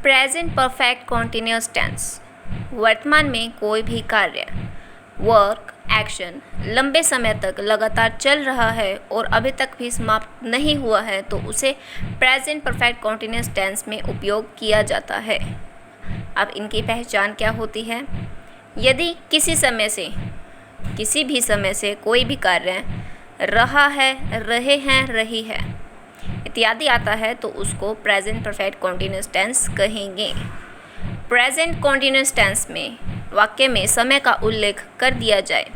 Present perfect continuous tense वर्तमान में कोई भी कार्य, वर्क, एक्शन लंबे समय तक लगातार चल रहा है और अभी तक भी समाप्त नहीं हुआ है तो उसे प्रेजेंट परफेक्ट कॉन्टिन्यूस टेंस में उपयोग किया जाता है। अब इनकी पहचान क्या होती है? यदि किसी भी समय से कोई भी कार्य रहा है, रहे हैं, रही है इत्यादि आता है तो उसको प्रेजेंट परफेक्ट कॉन्टिन्यूस टेंस कहेंगे। प्रेजेंट कॉन्टिन्यूस टेंस में वाक्य में समय का उल्लेख कर दिया जाए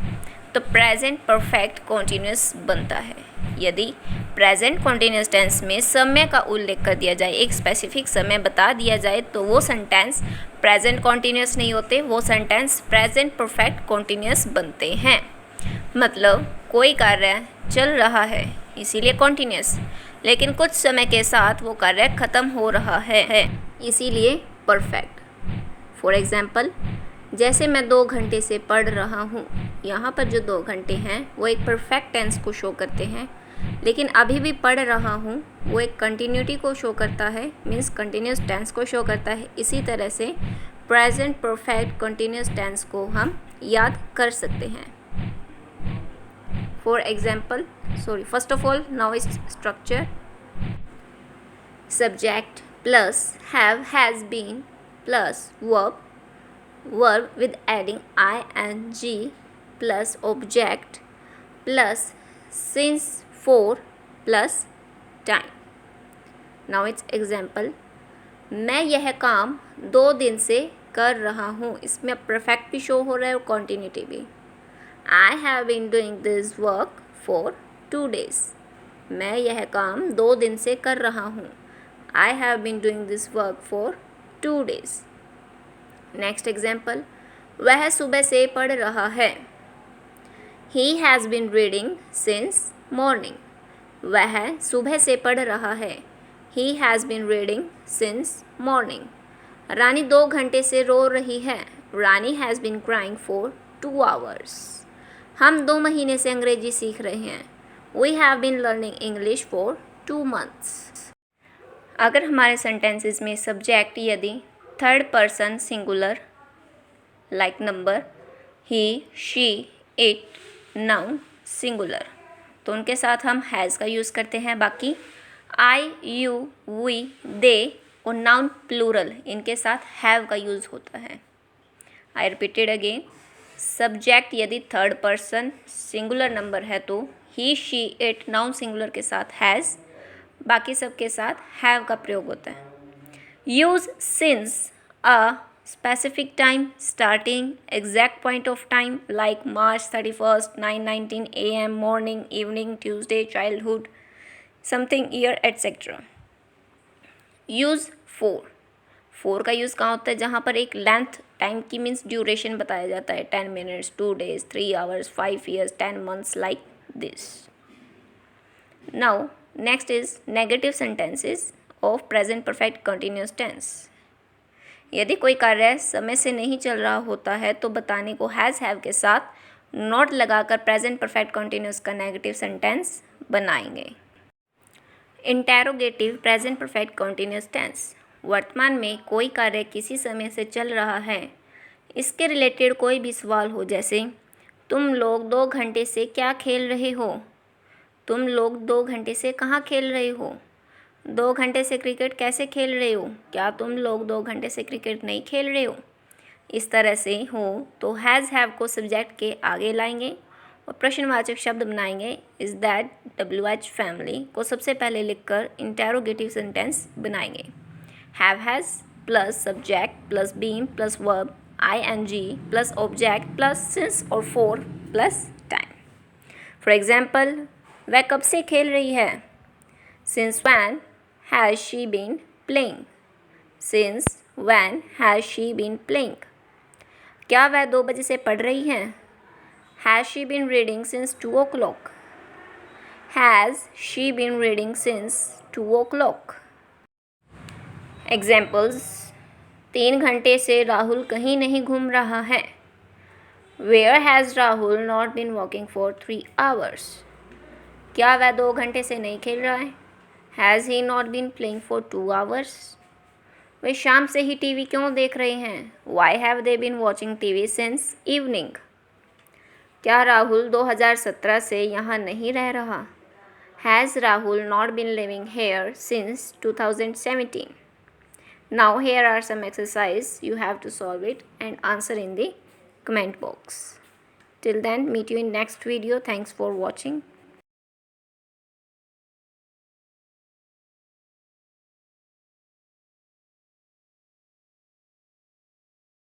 तो प्रेजेंट परफेक्ट कॉन्टिन्यूस बनता है। यदि प्रेजेंट कॉन्टिन्यूस टेंस में समय का उल्लेख कर दिया जाए, एक स्पेसिफिक समय बता दिया जाए तो वो सेंटेंस प्रेजेंट कॉन्टिन्यूस नहीं होते, वो सेंटेंस प्रेजेंट परफेक्ट कॉन्टिन्यूस बनते हैं। मतलब कोई कार्य चल रहा है इसीलिए कॉन्टिन्यूस, लेकिन कुछ समय के साथ वो कार्य खत्म हो रहा है इसीलिए परफेक्ट। फॉर एग्जाम्पल, जैसे मैं 2 घंटे से पढ़ रहा हूँ, यहाँ पर जो 2 घंटे हैं वो एक परफेक्ट टेंस को शो करते हैं, लेकिन अभी भी पढ़ रहा हूँ वो एक कंटिन्यूटी को शो करता है, मीन्स कंटिन्यूस टेंस को शो करता है। इसी तरह से प्रेजेंट परफेक्ट कंटिन्यूस टेंस को हम याद कर सकते हैं। For example, first of all, now is structure. Subject plus have, has been plus verb with adding ing plus object plus since, for plus time. Now it's example. मैं यह काम 2 दिन से कर रहा हूँ, इसमें परफेक्ट भी शो हो रहा है और कॉन्टिन्यूटी भी। I have been doing this work for 2 days. मैं यह काम 2 दिन से कर रहा हूँ। I have been doing this work for 2 days. Next example. वह सुबह से पढ़ रहा है। He has been reading since morning. वह सुबह से पढ़ रहा है। He has been reading since morning. रानी 2 घंटे से रो रही है। रानी has been crying for 2 hours. हम 2 महीने से अंग्रेजी सीख रहे हैं। We have been learning English for 2 months. अगर हमारे सेंटेंसेस में सब्जेक्ट यदि third person singular like number, he, she, it, noun singular, तो उनके साथ हम हैज़ का यूज़ करते हैं। बाकी आई, यू, वी, दे और नाउन प्लूरल इनके साथ हैव का यूज़ होता है। आई रिपीटेड अगेन, सब्जेक्ट यदि थर्ड पर्सन सिंगुलर नंबर है तो ही, शी, इट नाउन सिंगुलर के साथ हैज़, बाकी सब के साथ हैव का प्रयोग होता है। Use since a specific time, starting, exact point of time like March 31st, 9:19 AM, morning, evening, Tuesday, childhood, something, year, etcetera. Use four का यूज़ कहाँ होता है? जहाँ पर एक लेंथ टाइम की मीन्स ड्यूरेशन बताया जाता है, 10 minutes, 2 days, 3 hours, 5 years, 10 months, like this. Now next is negative sentences of present perfect continuous tense. यदि कोई कार्य समय से नहीं चल रहा होता है तो बताने को हैज़, हैव के साथ नॉट लगाकर प्रेजेंट परफेक्ट कंटिन्यूस का नेगेटिव सेंटेंस बनाएंगे। Interrogative present perfect continuous tense वर्तमान में कोई कार्य किसी समय से चल रहा है, इसके रिलेटेड कोई भी सवाल हो, जैसे तुम लोग 2 घंटे से क्या खेल रहे हो? तुम लोग 2 घंटे से कहाँ खेल रहे हो? 2 घंटे से क्रिकेट कैसे खेल रहे हो? क्या तुम लोग 2 घंटे से क्रिकेट नहीं खेल रहे हो? इस तरह से हो तो हैज़, हैव को सब्जेक्ट के आगे लाएंगे और प्रश्नवाचक शब्द बनाएंगे। इज़ दैट, WH फैमिली को सबसे पहले लिखकर इंटेरोगेटिव सेंटेंस बनाएंगे। Have, has plus subject plus been plus verb, ing plus object plus since और for plus time. For example, वह कब से खेल रही है? Since when has she been playing? Since when has she been playing? क्या वह 2 बजे से पढ़ रही है? Has she been reading since 2 o'clock? Has she been reading since 2 o'clock? Examples, 3 घंटे से राहुल कहीं नहीं घूम रहा है। Where has Rahul not been walking for 3 hours? क्या वह 2 घंटे से नहीं खेल रहा है? Has he not been playing for 2 hours? वे शाम से ही टीवी क्यों देख रहे हैं? Why have they been watching TV since evening? क्या राहुल 2017 से यहाँ नहीं रह रहा? Has Rahul not been living here since 2017? Now here are some exercise. You have to solve it and answer in the comment box. Till then, meet you in next video. Thanks for watching.